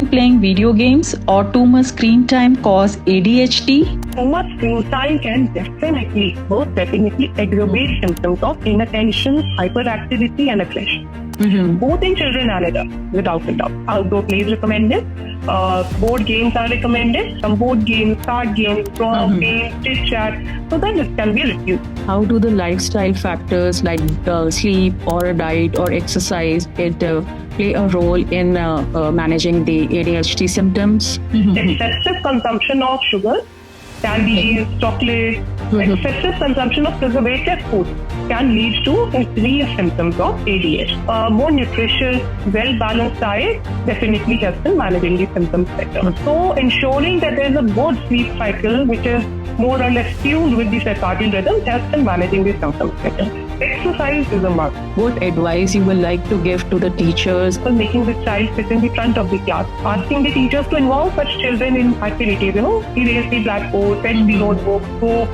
Playing video games or too much screen time cause ADHD? Too much screen time can definitely exacerbate symptoms of inattention, hyperactivity, and aggression. Both in children and adults, without a doubt. Outdoor play is recommended. Board games are recommended. Some board games, card games, draw games, chit chat, so that this can be reduced. How do the lifestyle factors like sleep or diet or exercise play a role in managing the ADHD symptoms? Excessive consumption of sugar, candies, chocolate, excessive consumption of preservative food can lead to increased symptoms of ADHD. More nutritious, well-balanced diet definitely helps in managing the symptoms better. So ensuring that there is a good sleep cycle which is more or less tuned with the circadian rhythm helps in managing the symptoms better. Exercise is a must. What advice you would like to give to the teachers? Making the child sit in the front of the class, asking the teachers to involve such children in activities, erase the blackboard, fetch the notebook, go,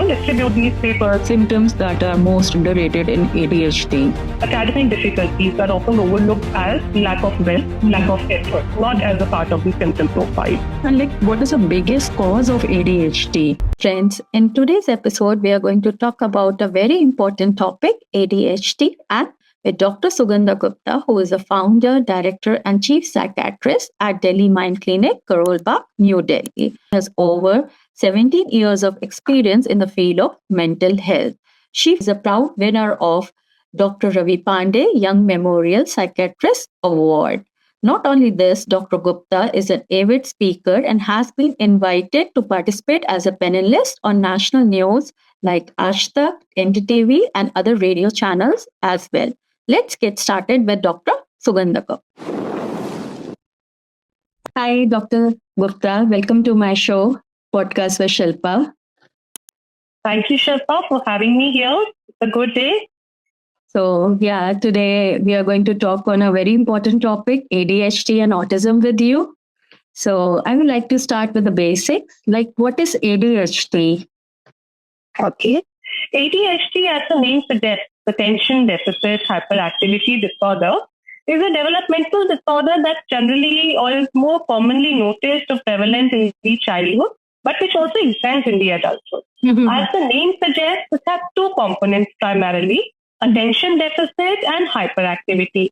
distribute these papers. Symptoms that are most underrated in ADHD. Academic difficulties are often overlooked as lack of will, lack of effort, not as a part of the symptom profile. And what is the biggest cause of ADHD? Friends, in today's episode, we are going to talk about a very important topic, ADHD, and with Dr. Sugandha Gupta, who is the founder, director, and chief psychiatrist at Delhi Mind Clinic, Karol Bagh, New Delhi. He has over 17 years of experience in the field of mental health. She is a proud winner of Dr. Ravi Pandey Young Memorial Psychiatrist Award. Not only this, Dr. Gupta is an avid speaker and has been invited to participate as a panelist on national news like Aaj Tak, NDTV, and other radio channels as well. Let's get started with Dr. Sugandha Gupta. Hi, Dr. Gupta. Welcome to my show, Podcast with Shilpa. Thank you, Shilpa, for having me here. It's a good day. So, today we are going to talk on a very important topic, ADHD and autism with you. So, I would like to start with the basics. What is ADHD? Okay. ADHD, as the name suggests, attention deficit hyperactivity disorder, is a developmental disorder that generally or is more commonly noticed or prevalent in the childhood, but which also extends in the adulthood. As the name suggests, it has two components primarily, attention deficit and hyperactivity.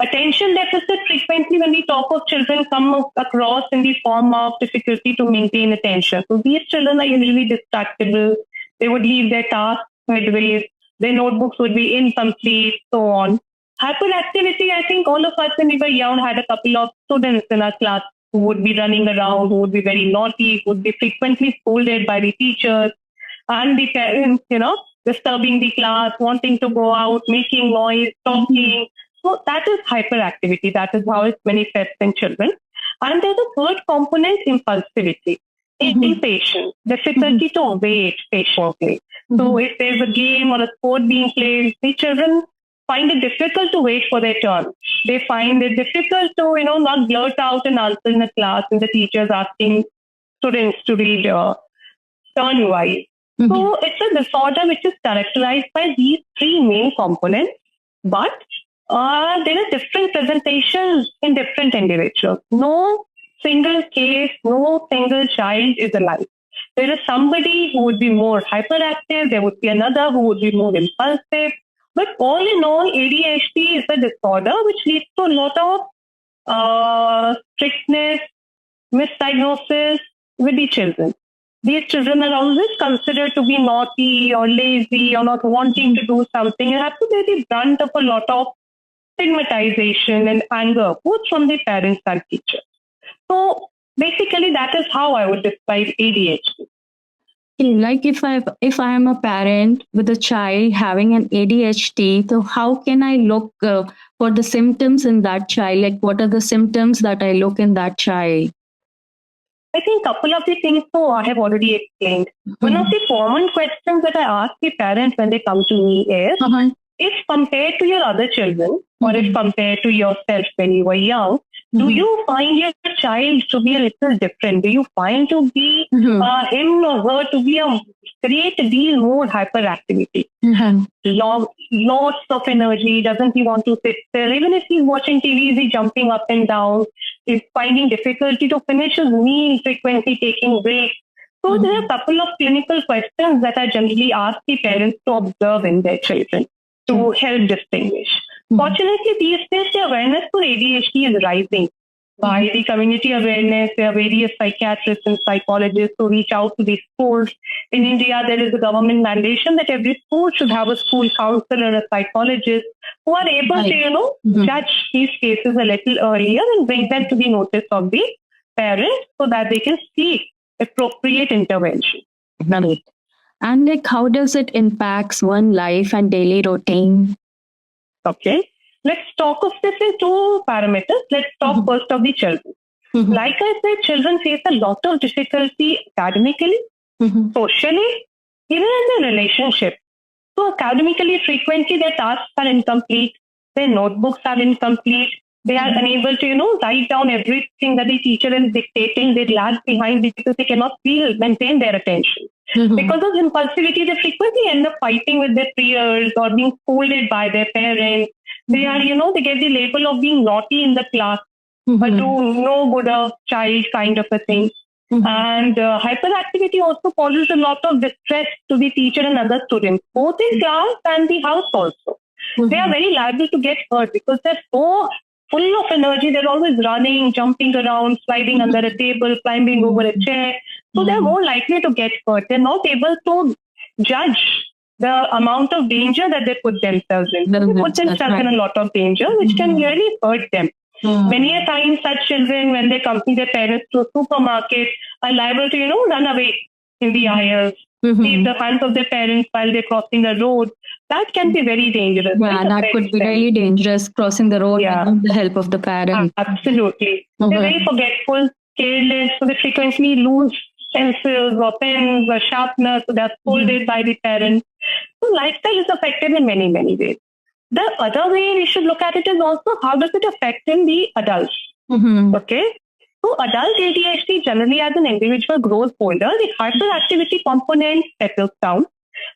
Attention deficit frequently when we talk of children come across in the form of difficulty to maintain attention. So these children are usually distractible. They would leave their tasks midway. Their notebooks would be incomplete, so on. Hyperactivity, I think all of us when we were young had a couple of students in our class who would be running around, who would be very naughty, who would be frequently scolded by the teachers and the parents, disturbing the class, wanting to go out, making noise, talking. So that is hyperactivity. That is how it manifests in children. And there's a third component, impulsivity, impatience, difficulty to wait patiently. So if there's a game or a sport being played, the children find it difficult to wait for their turn. They find it difficult to, not blurt out an answer in a class and the teacher's asking students to read turn-wise. So it's a disorder which is characterized by these three main components, but there are different presentations in different individuals. No single case, no single child is alike. There is somebody who would be more hyperactive, there would be another who would be more impulsive. But all in all, ADHD is a disorder which leads to a lot of strictness, misdiagnosis with the children. These children are always considered to be naughty or lazy or not wanting to do something and have to bear the brunt of a lot of stigmatization and anger, both from the parents and teachers. So basically, that is how I would describe ADHD. If I am a parent with a child having an ADHD, so how can I look for the symptoms in that child? What are the symptoms that I look in that child? I think a couple of the things I have already explained. One of the common questions that I ask the parents when they come to me is, if compared to your other children, or if compared to yourself when you were young, do you find your child to be a little different? Do you find to be him or her to be a create the more hyperactivity. Lots of energy. Doesn't he want to sit there? Even if he's watching TV, he's jumping up and down. He's finding difficulty to finish his meal, frequently taking breaks. So there are a couple of clinical questions that are generally asked the parents to observe in their children to help distinguish. Fortunately, these days the awareness for ADHD is rising. By the community awareness, there are various psychiatrists and psychologists who reach out to these schools. In India, there is a government mandation that every school should have a school counselor or a psychologist who are able to, judge these cases a little earlier and bring them to the notice of the parents so that they can seek appropriate intervention. Right. And like, how does it impacts one life and daily routine? Okay. Let's talk of this in two parameters. Let's talk first of the children. Like I said, children face a lot of difficulty academically, socially, even in their relationship. So academically, frequently their tasks are incomplete, their notebooks are incomplete, they are unable to, write down everything that the teacher is dictating. They lag behind because they cannot maintain their attention. Because of impulsivity, they frequently end up fighting with their peers or being scolded by their parents. They are, they get the label of being naughty in the class, but do no good a child kind of a thing. And hyperactivity also causes a lot of distress to the teacher and other students, both in class and the house also. They are very liable to get hurt because they're so full of energy. They're always running, jumping around, sliding under a table, climbing over a chair. So they're more likely to get hurt. They're not able to judge the amount of danger that they put themselves in. They put themselves in a lot of danger, which can really hurt them. Many a time, such children, when they accompany their parents to a supermarket, are liable to, run away in the aisles, leave the hands of their parents while they're crossing the road. That can be very dangerous. Yeah, that could be really dangerous, crossing the road without the help of the parent. Absolutely. They're very forgetful, careless, so they frequently lose pencils or pens or sharpeners, so they're scolded by the parents. So lifestyle is affected in many, many ways. The other way we should look at it is also how does it affect in the adults? Okay. So adult ADHD generally as an individual grows older, the hyperactivity component settles down,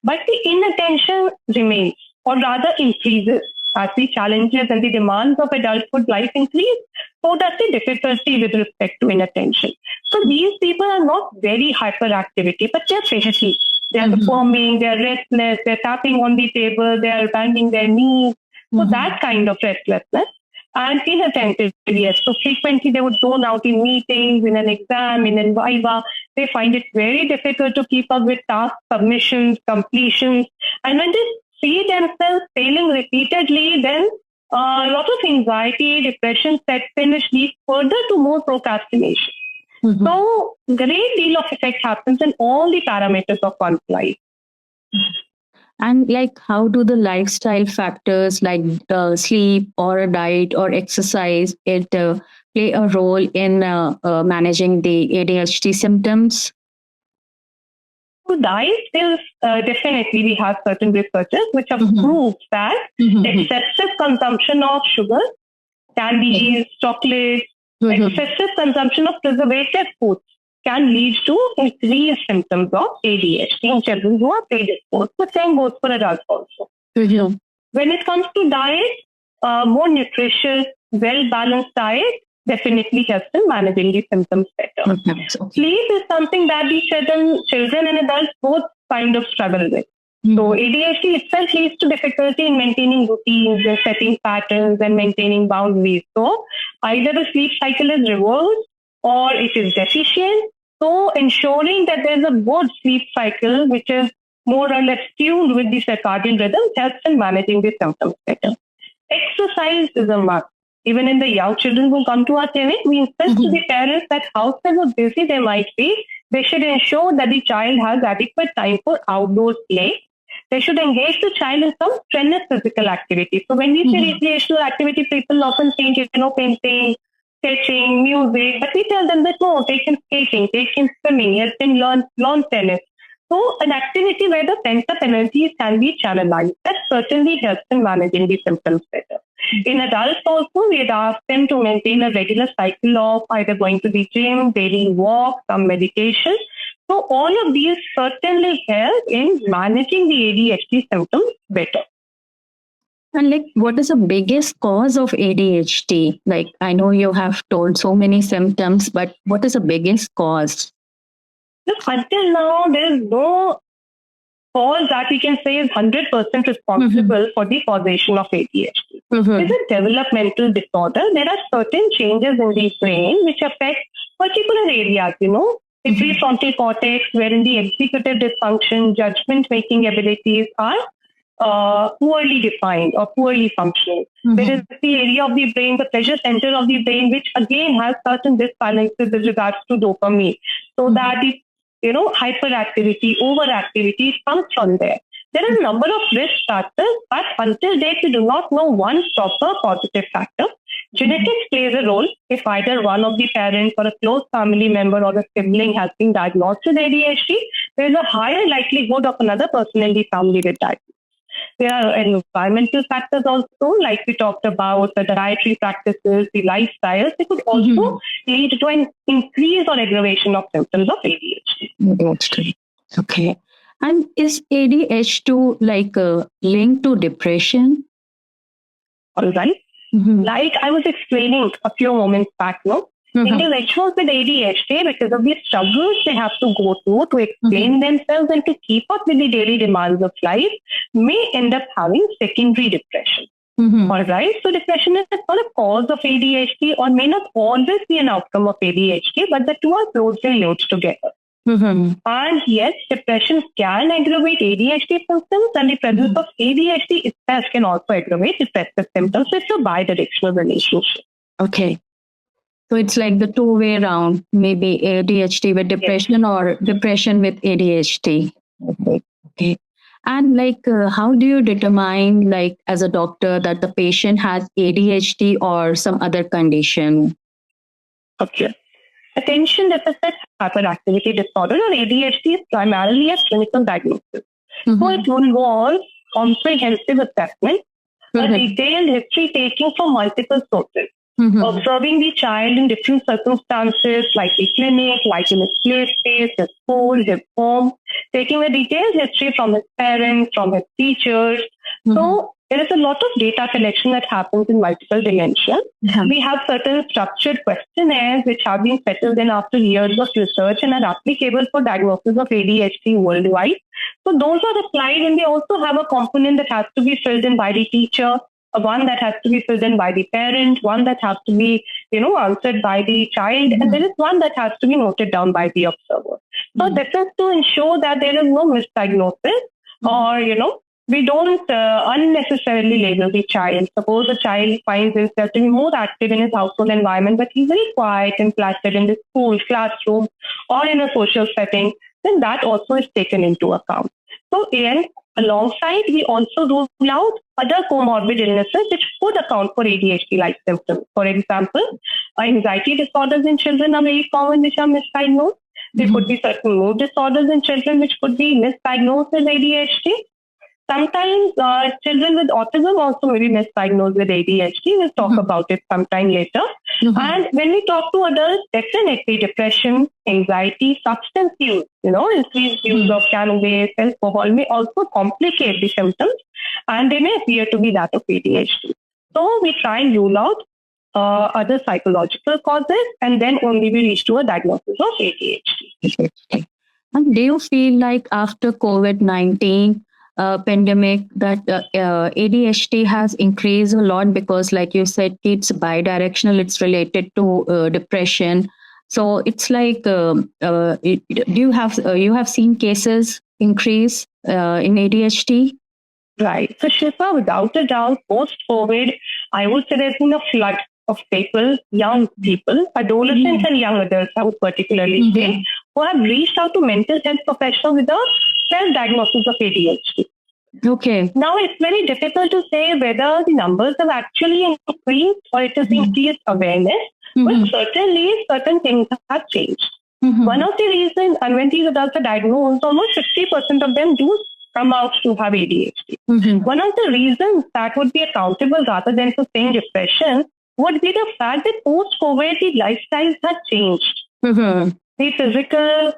but the inattention remains or rather increases as the challenges and the demands of adulthood life increase. So does the difficulty with respect to inattention. So these people are not very hyperactivity, but they're fidgety. They're performing, they're restless, they're tapping on the table, they're banging their knees. So that kind of restlessness. And inattentive, yes. So frequently they would zone out in meetings, in an exam, in an viva. They find it very difficult to keep up with task submissions, completions. And when they see themselves failing repeatedly, then a lot of anxiety, depression sets in, which leads further to more procrastination. So great deal of effect happens in all the parameters of one's life. And like, how do the lifestyle factors like sleep or diet or exercise play a role in managing the ADHD symptoms? So diet is definitely, we have certain researchers which have proved that excessive consumption of sugar, candies, chocolates, excessive consumption of preservative foods can lead to increased symptoms of ADHD in children who are predisposed. The same goes for adults also. When it comes to diet, more nutritious, well-balanced diet definitely helps in managing the symptoms better. Sleep is something that the children and adults both kind of struggle with. So ADHD itself leads to difficulty in maintaining routines and setting patterns and maintaining boundaries. So either the sleep cycle is reversed or it is deficient. So ensuring that there's a good sleep cycle, which is more or less tuned with the circadian rhythm, helps in managing the symptoms better. Exercise is a must. Even in the young children who come to our clinic, we insist to the parents that however busy they might be, they should ensure that the child has adequate time for outdoor play. They should engage the child in some strenuous physical activity. So when we say recreational activity, people often think, painting, sketching, music, but we tell them that no, take him skating, take him swimming, help him learn lawn tennis. So an activity where the pent-up energies can be channelized, that certainly helps in managing the symptoms better. In adults also, we'd ask them to maintain a regular cycle of either going to the gym, daily walk, some medication, So all of these certainly help in managing the ADHD symptoms better. And like, what is the biggest cause of ADHD? Like, I know you have told so many symptoms, but what is the biggest cause? Look, until now, there is no cause that we can say is 100% responsible for the causation of ADHD. It's a developmental disorder. There are certain changes in the brain which affect particular areas, the prefrontal cortex, wherein the executive dysfunction, judgment making abilities are poorly defined or poorly functioning. There is the area of the brain, the pleasure center of the brain, which again has certain disbalances with regards to dopamine. So that the hyperactivity, overactivity comes from there. There are a number of risk factors, but until date, we do not know one proper positive factor. Genetics plays a role. If either one of the parents or a close family member or a sibling has been diagnosed with ADHD, there is a higher likelihood of another person in the family with that. There are environmental factors also, like we talked about, the dietary practices, the lifestyles. They could also lead to an increase or aggravation of symptoms of ADHD. Okay. And is ADHD like linked to depression? All right. Like I was explaining a few moments back, individuals with ADHD, because of the struggles they have to go through to explain themselves and to keep up with the daily demands of life, may end up having secondary depression. All right. So depression is not a cause of ADHD or may not always be an outcome of ADHD, but the two are closely linked together. And yes, depression can aggravate ADHD symptoms, and the presence of ADHD itself can also aggravate depressive symptoms. So it's a bi-directional relationship. Okay. So it's like the two-way around, maybe ADHD with depression or depression with ADHD. Okay. And like, how do you determine, like, as a doctor, that the patient has ADHD or some other condition? Okay. Attention deficit hyperactivity disorder or ADHD is primarily a clinical diagnosis. So it involves comprehensive assessment, a detailed history taking from multiple sources, observing the child in different circumstances like the clinic, like in his play space, his school, his home, taking a detailed history from his parents, from his teachers. So there is a lot of data collection that happens in multiple dimensions. We have certain structured questionnaires which have been settled in after years of research and are applicable for diagnosis of ADHD worldwide. So those are applied, and they also have a component that has to be filled in by the teacher, one that has to be filled in by the parent, one that has to be, answered by the child, and there is one that has to be noted down by the observer. So this is to ensure that there is no misdiagnosis or, we don't unnecessarily label the child. Suppose a child finds himself to be more active in his household environment, but he's very quiet and placid in the school, classroom, or in a social setting, then that also is taken into account. So, and alongside, we also rule out other comorbid illnesses which could account for ADHD-like symptoms. For example, anxiety disorders in children are very common, which are misdiagnosed. There could be certain mood disorders in children which could be misdiagnosed with ADHD. Sometimes children with autism also may be misdiagnosed with ADHD. We'll talk about it sometime later. And when we talk to adults, definitely depression, anxiety, substance use, increased use of cannabis, alcohol may also complicate the symptoms, and they may appear to be that of ADHD. So we try and rule out other psychological causes, and then only we reach to a diagnosis of ADHD. And do you feel like after COVID-19 pandemic that ADHD has increased a lot, because like you said, it's bidirectional, it's related to depression. So it's like, do you have seen cases increase in ADHD? Right. So Shifa, without a doubt, post-COVID, I would say there's been a flood of people, young people, adolescents and young adults, I would particularly say, who have reached out to mental health professionals with a self-diagnosis of ADHD. Okay. Now, it's very difficult to say whether the numbers have actually increased or it has increased awareness, but certainly certain things have changed. One of the reasons, and when these adults are diagnosed, almost 50% of them do come out to have ADHD. One of the reasons that would be accountable rather than to saying depression would be the fact that post-COVID, the lifestyles have changed. The physical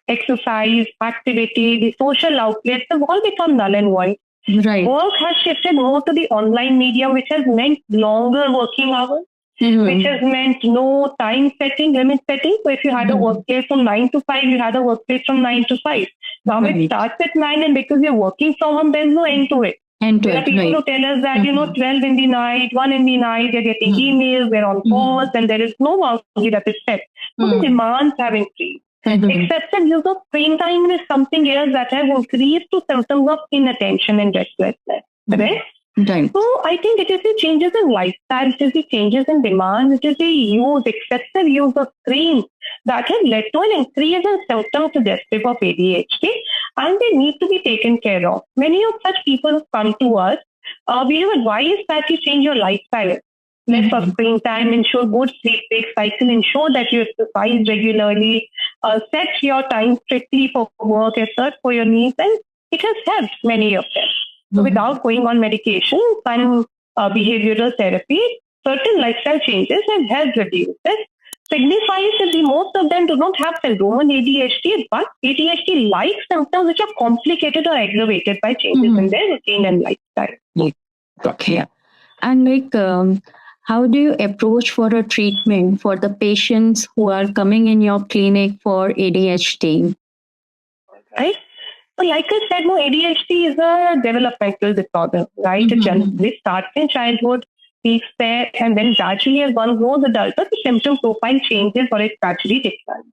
exercise, activity, the social outlets have all become null and void. Right. Work has shifted more to the online medium, which has meant longer working hours, which has meant no time setting, limit setting. So if you had a workplace from 9 to 5, you had a workplace from 9 to 5. Now it starts at 9, and because you're working from home, there's no end to it. There are people who tell us that, 12 in the night, 1 in the night, they're getting emails, they're on calls, and there is no boundary that is set. So the demands have increased. Excessive use of screen time is something else that has increased to symptoms of inattention and restlessness. Correct? So I think it is the changes in lifestyle, it is the changes in demand, it is the excessive use of screen that has led to an increase in symptoms suggestive of ADHD, and they need to be taken care of. Many of such people who come to us, we have advised that you change your lifestyle. Less of screen time, ensure good sleep-wake cycle, ensure that you exercise regularly, set your time strictly for work, effort for your needs, and it has helped many of them. So without going on medication and behavioral therapy, certain lifestyle changes have helped reduce it. Signifies that the most of them do not have syndrome ADHD, but ADHD-like symptoms which are complicated or aggravated by changes in their routine and lifestyle. Okay. And how do you approach for a treatment for the patients who are coming in your clinic for ADHD? Right. So like I said, ADHD is a developmental disorder, right? It generally starts in childhood, peaks there, and then gradually as one grows adulthood, the symptom profile changes or it gradually declines.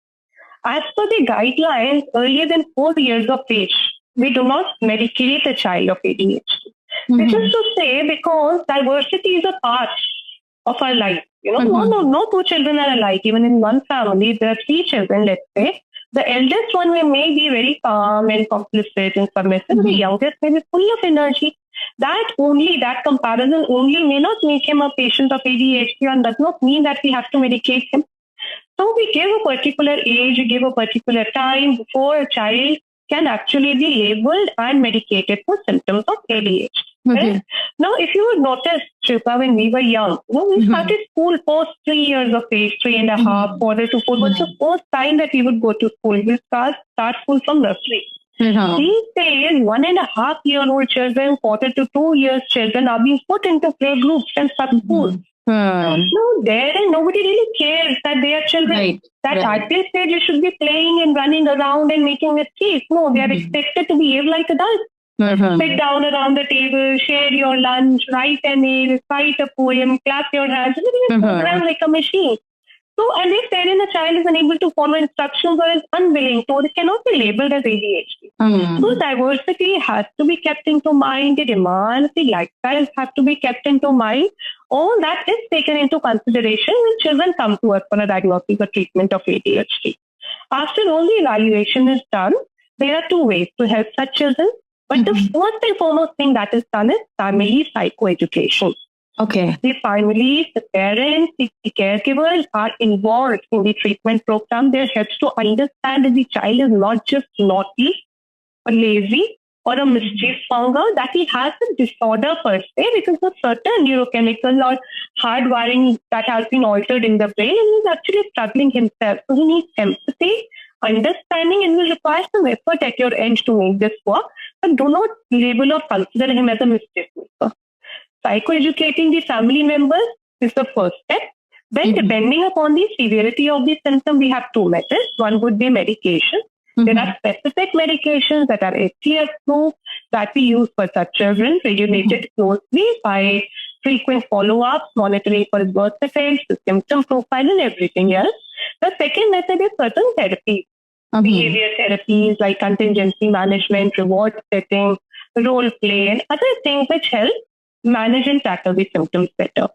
As per the guidelines, earlier than 4 years of age, we do not medicate a child of ADHD. Which is to say, because diversity is a part of our life. No two children are alike. Even in one family, there are 3 children, let's say. The eldest one may be very calm and complicit and submissive. The youngest may be full of energy. That comparison only may not make him a patient of ADHD and does not mean that we have to medicate him. So we give a particular age, we give a particular time before a child can actually be labeled and medicated for symptoms of ADHD. Right? Now, if you would notice, Shilpa, when we were young, we started school post 3 years of age, 3.5, 4 to 4. What's the first time that we would go to school? We start school from nursery. These days, 1.5-year-old children, 4 to 2 years children are being put into play groups and sub-schools. No, nobody really cares that they are children. At this stage, you should be playing and running around and making mistakes. No, they are expected to behave like adults. Sit down around the table, share your lunch, write a mail, write a poem, clap your hands, program like a machine. So, and if therein a child is unable to follow instructions or is unwilling to, it cannot be labeled as ADHD. So, diversity has to be kept into mind, the demands, the lifestyles have to be kept into mind. All that is taken into consideration when children come to us for a diagnosis or treatment of ADHD. After all the evaluation is done, there are 2 ways to help such children. But the first and foremost thing that is done is family psychoeducation. Okay. The families, the parents, the caregivers are involved in the treatment program. There helps to understand that the child is not just naughty or lazy or a mischief monger, that he has a disorder per se because of certain neurochemical or hardwiring that has been altered in the brain, and he's actually struggling himself. So he needs empathy, understanding, and will require some effort at your end to make this work. But do not label or consider him as a mischief maker. Psychoeducating the family members is the first step. Then, depending upon the severity of the symptom, we have 2 methods. One would be medication. There are specific medications that are FDA-approved that we use for such children, regulated closely by frequent follow-ups, monitoring for birth effects, the symptom profile, and everything else. The second method is certain therapies. Behavior therapies like contingency management, reward setting, role play, and other things which help manage and tackle the symptoms better.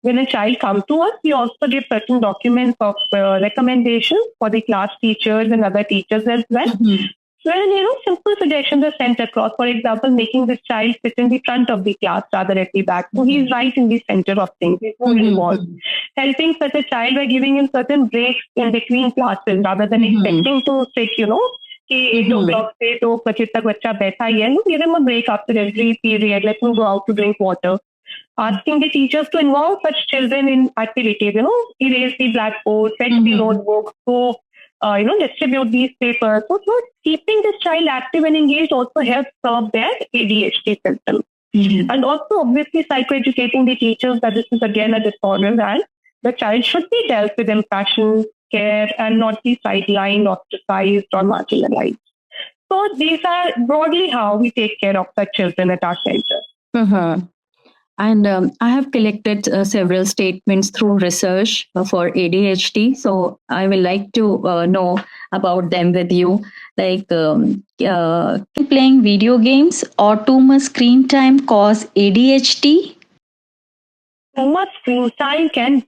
When a child comes to us, we also give certain documents of recommendations for the class teachers and other teachers as well. When, simple suggestions are sent across, for example, making this child sit in the front of the class rather at the back. So he's right in the center of things. He's more involved. Helping such a child by giving him certain breaks in between classes rather than expecting to sit, कि 8 o'clock से 2 बजे तक बच्चा बैठा ही है. Give him a break after every period. Let him go out to drink water. Asking the teachers to involve such children in activities, erase the blackboard, fetch the notebook, go distribute these papers. So keeping this child active and engaged also helps solve their ADHD symptoms. Mhm. And also, obviously, psychoeducating the teachers that this is again a disorder and the child should be dealt with compassion, care, and not be sidelined, ostracized, or marginalized. So these are broadly how we take care of the children at our center. Uh-huh. And I have collected several statements through research for ADHD. So I will like to know about them with you. Like playing video games or too much screen time cause ADHD? Too much screen time can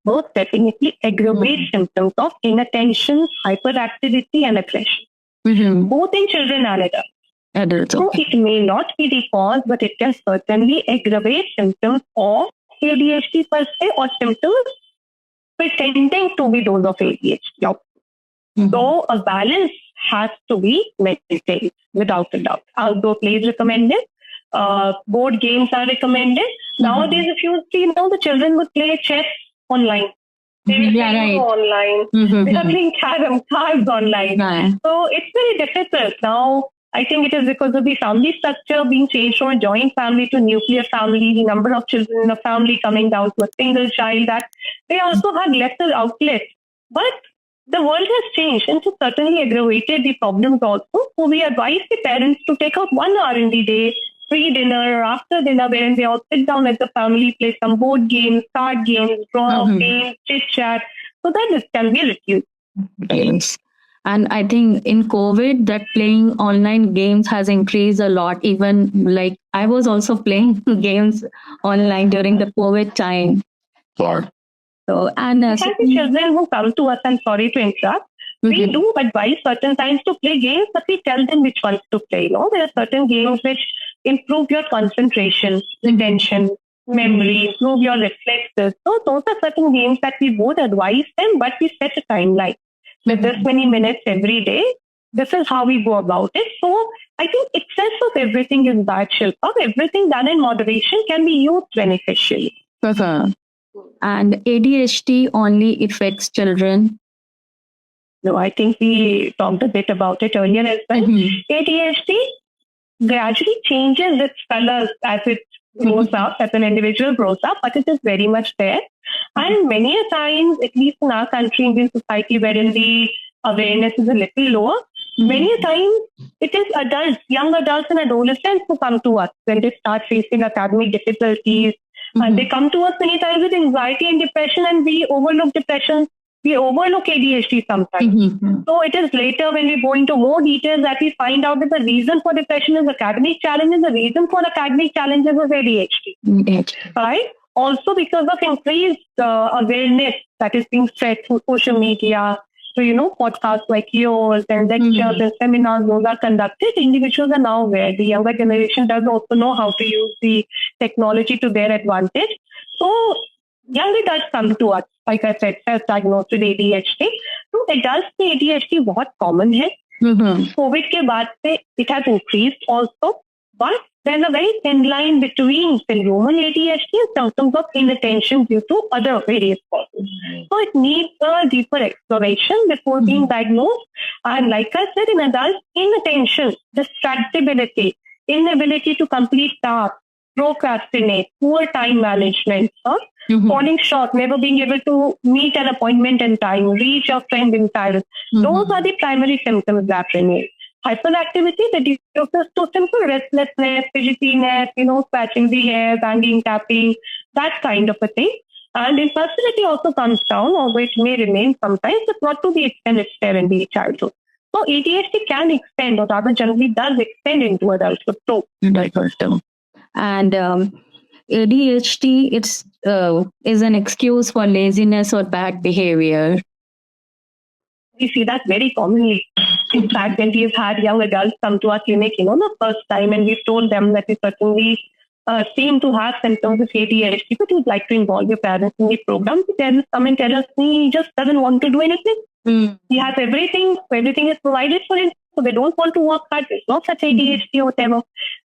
most definitely aggravate symptoms of inattention, hyperactivity, and aggression, Mm-hmm. both in children and adults. Adults. So Okay. it may not be the cause, but it can certainly aggravate symptoms of ADHD per se or symptoms pretending to be those of ADHD. Mhm. So a balance has to be maintained without a doubt. Outdoor play is recommended. Board games are recommended. Nowadays, if you see, the children would play chess online. They will Yeah, play right. Ludo online. Mhm, They are mhm. playing cards online. Right. So it's very difficult. Now, I think it is because of the family structure being changed from a joint family to nuclear family, the number of children in a family coming down to a single child, that they also had lesser outlets. But the world has changed and it's certainly aggravated the problems also. So we advise the parents to take out 1 hour in the day, pre-dinner or after dinner, wherein they all sit down as a family, play some board games, card games, draw Mhm. games, chit-chat, so that this can be reduced. Yes. And I think in COVID, that playing online games has increased a lot. Even like I was also playing games online during the COVID time. Sure. So, and We have the children who come to us, and sorry to interrupt, we Mhm. do advise certain times to play games, but we tell them which ones to play. There are certain games which improve your concentration, retention, memory, improve your reflexes. So those are certain games that we both advise them, but we set a timeline. With this many minutes every day, this is how we go about it. So I think excess of everything is bad, Shilpa. Everything done in moderation can be used beneficially. Uh-huh. And ADHD only affects children. No, I think we talked a bit about it earlier as well. Mhm. ADHD gradually changes its colors as it grows up, as an individual grows up, but it is very much there. And many a times, at least in our country, in this society wherein the awareness is a little lower, many a times it is adults, young adults and adolescents who come to us when they start facing academic difficulties. And they come to us many times with anxiety and depression, and we overlook depression. We overlook ADHD sometimes. Mhm. So it is later when we go into more details that we find out that the reason for depression is academic challenges, the reason for academic challenges is ADHD. Right? Also because of increased awareness that is being spread through social media. So, podcasts like yours and lectures and seminars, those are conducted. Individuals are now aware. The younger generation does also know how to use the technology to their advantage. So, young adults come to us, like I said, self-diagnosed with ADHD. So, adults में ADHD बहुत common है. COVID के बाद से it has increased also. But there's a very thin line between syndromal ADHD and symptoms of inattention due to other various causes. So it needs a deeper exploration before being diagnosed. And like I said, in adults, inattention, distractibility, inability to complete tasks, procrastinate, poor time management, falling short, never being able to meet an appointment in time, reach a friend in time. Those are the primary symptoms that remain. Hyperactivity reduces to simple restlessness, fidgetiness, scratching the hair, banging, tapping, that kind of a thing. And impulsivity also comes down, or which may remain sometimes, but not to the extent it's there in the childhood. So ADHD can extend, or rather generally does extend into adulthood. So, and ADHD is an excuse for laziness or bad behavior. We see that very commonly. In fact, when we've had young adults come to our clinic, the first time, and we've told them that we certainly seem to have symptoms of ADHD, but we'd like to involve your parents in the program. The parents come and tell us he just doesn't want to do anything. He has everything is provided for him, so they don't want to work hard. There's no such ADHD or whatever.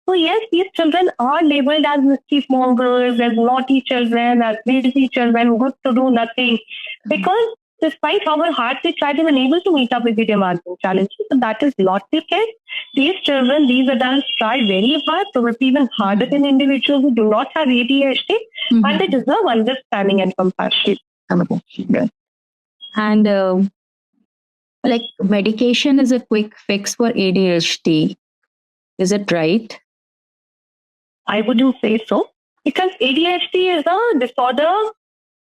So yes, these children are labeled as mischief mongers, as naughty children, as lazy children, good to do nothing, because despite how hard they try, they were unable to meet up with the demands and challenges. So that is not the case. These children, these adults try very hard, probably even harder than individuals who do not have ADHD, and they deserve understanding and compassion. And like medication is a quick fix for ADHD. Is it right? I wouldn't say so, because ADHD is a disorder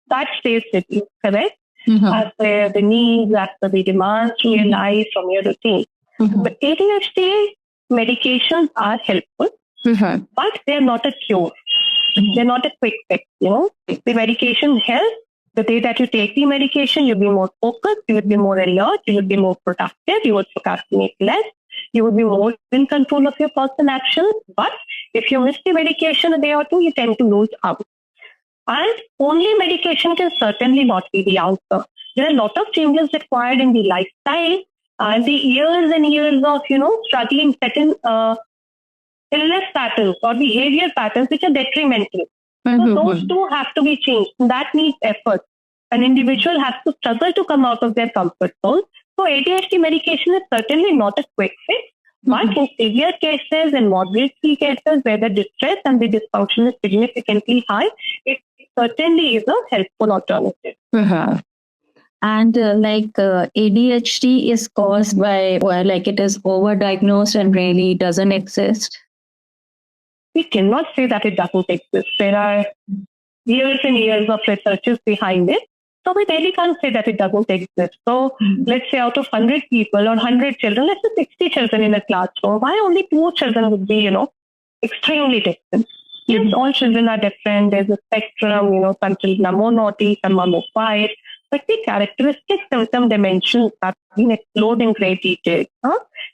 that stays with you, correct? As per the needs, as per the demands from your life, from your routine. But ADHD medications are helpful, but they're not a cure. They're not a quick fix, The medication helps. The day that you take the medication, you'll be more focused, you will be more alert, you will be more productive, you will procrastinate less, you will be more in control of your personal actions. But if you miss the medication a day or two, you tend to lose out. And only medication can certainly not be the answer. There are a lot of changes required in the lifestyle and the years and years of, struggling certain illness patterns or behavior patterns which are detrimental. So those two have to be changed. That needs effort. An individual has to struggle to come out of their comfort zone. So ADHD medication is certainly not a quick fix. But in severe cases and moderate cases where the distress and the dysfunction is significantly high, it certainly is a helpful alternative. And ADHD is caused by, it is overdiagnosed and really doesn't exist. We cannot say that it doesn't exist. There are years and years of researches behind it. So we really can't say that it doesn't exist. So let's say out of 100 people or 100 children, let's say 60 children in a classroom, why only 2 children would be, extremely different? Yes, all children are different. There's a spectrum, some children are more naughty, some are more quiet. But the characteristic symptom dimensions have been explored in great detail.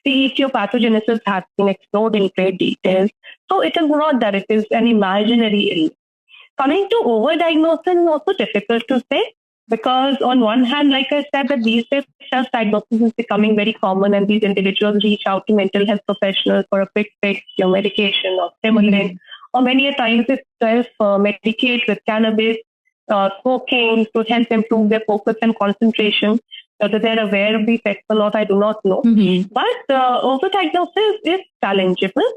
The etiopathogenesis has been explored in great detail. So it is not that it is an imaginary illness. Coming to overdiagnosis is also difficult to say, because on one hand, like I said, that these days self-diagnosis is becoming very common, and these individuals reach out to mental health professionals for a quick fix, medication or stimulant, or many a times they self-medicate with cannabis, smoking to help improve their focus and concentration. Whether they're aware of the effects or not, I do not know. But overdiagnosis is challengeable.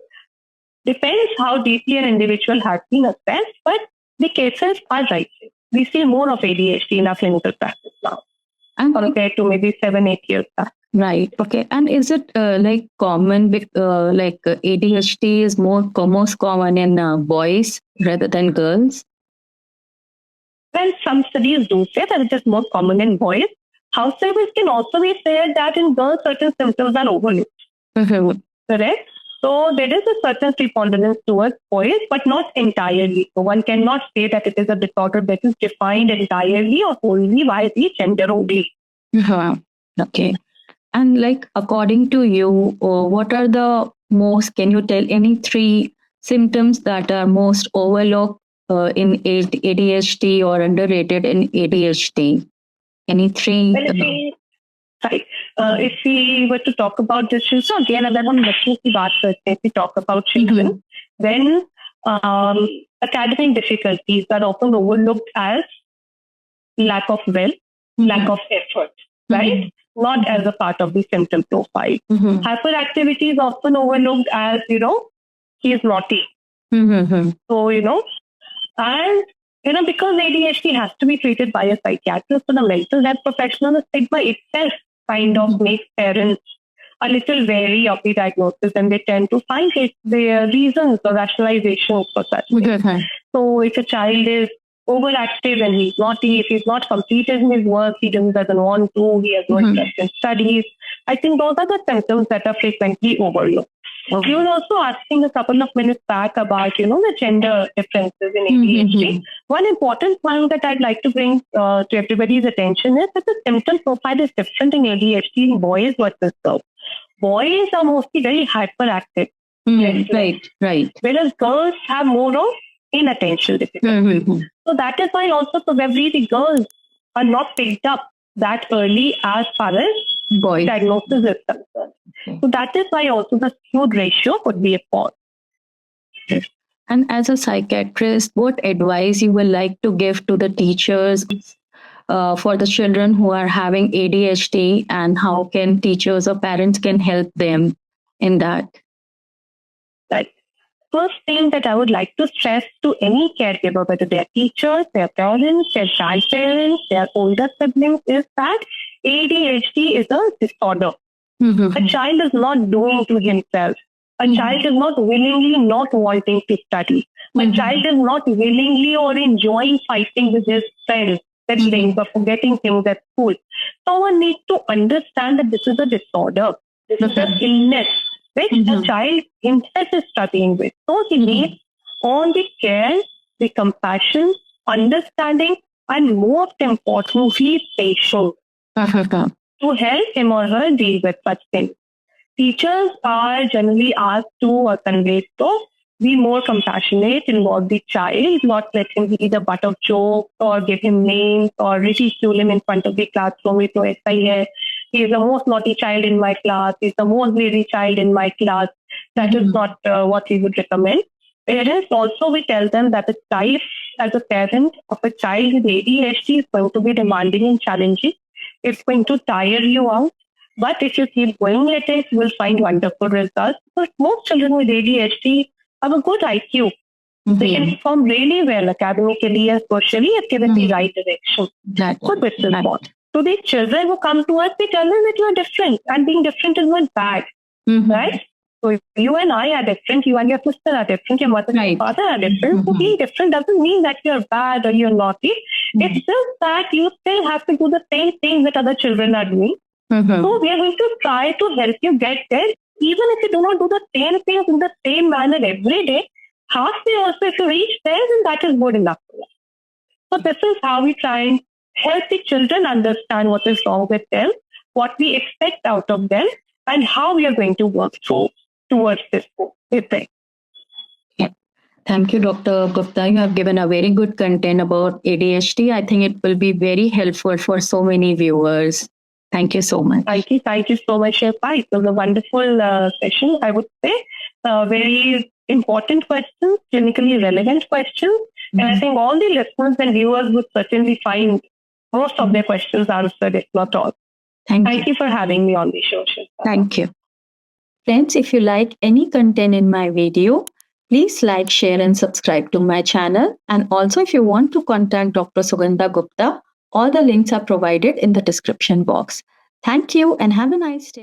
Depends how deeply an individual has been assessed, but the cases are rising. We see more of ADHD in our clinical practice now, compared to maybe 7-8 years back. Right. Okay. And is it common, ADHD is most common in boys rather than girls? Well, some studies do say that it is more common in boys. However, it can also be said that in girls, certain symptoms are overlooked. Correct? So there is a certain preponderance towards boys, but not entirely. So one cannot say that it is a disorder that is defined entirely or wholly by the gender only. Okay. And according to you, what are the most, can you tell any 3 symptoms that are most overlooked in ADHD or underrated in ADHD? Any 3? If we were to talk about this, so again, if we talk about children, then academic difficulties are often overlooked as lack of will, lack of effort, right? Not as a part of the symptom profile. Hyperactivity is often overlooked as, he is naughty. So, and because ADHD has to be treated by a psychiatrist or a mental health professional, the stigma itself kind of makes parents a little wary of the diagnosis, and they tend to find their reasons or rationalizations for such things. So if a child is overactive and he's naughty, if he's not completed his work, he doesn't want to, he has no interest in studies, I think those are the symptoms that are frequently overlooked. You were also asking a couple of minutes back about, the gender differences in ADHD. One important point that I'd like to bring to everybody's attention is that the symptom profile is different in ADHD in boys versus girls. Boys are mostly very hyperactive. Right. Whereas girls have more of inattention difficulties. So that is why also probably the girls are not picked up that early as far as Boy diagnosis is concerned. So that is why also the skewed ratio could be a cause. And as a psychiatrist, what advice you would like to give to the teachers for the children who are having ADHD, and how can teachers or parents can help them in that? Right. First thing that I would like to stress to any caregiver, whether they're teachers, their parents, their grandparents, their older siblings, is that ADHD is a disorder. A child is not doing to himself. A child is not willingly not wanting to study. A child is not willingly or enjoying fighting with his friends, siblings, or forgetting things at school. Someone needs to understand that this is a disorder. This is an illness which a child himself is struggling with. So he needs all the care, the compassion, understanding, and most importantly, patience to help him or her deal with such things. Teachers are generally asked to or conveyed to be more compassionate, involve the child, not let him be the butt of jokes or give him names or ridicule him in front of the classroom. He is the most naughty child in my class. He is the most lazy child in my class. That is not what we would recommend. Parents also, we tell them that a child, as a parent of a child with ADHD, is going to be demanding and challenging. It's going to tire you out. But if you keep going at it, you will find wonderful results. Because most children with ADHD have a good IQ. They can perform really well academically and socially if given the right direction. So this is what. So the children who come to us, we tell them that you are different, and being different is not bad. Right? So if you and I are different, you and your sister are different, your mother and your father are different. So being different doesn't mean that you're bad or you're naughty. It's just that you still have to do the same thing that other children are doing. So we are going to try to help you get there, even if you do not do the same things in the same manner every day. Halfway also, if you reach there, then that is good enough for us. So this is how we try and help the children understand what is wrong with them, what we expect out of them, and how we are going to work towards this goal. Thank you, Dr. Gupta. You have given a very good content about ADHD. I think it will be very helpful for so many viewers. Thank you so much. Thank you so much, Shilpa. It was a wonderful session, I would say. Very important questions, clinically relevant questions. And I think all the listeners and viewers would certainly find most of their questions answered, if not all. Thank you for having me on the show, Shilpa. Thank you. Friends, if you like any content in my video, please like, share, and subscribe to my channel. And also, if you want to contact Dr. Sugandha Gupta, all the links are provided in the description box. Thank you and have a nice day.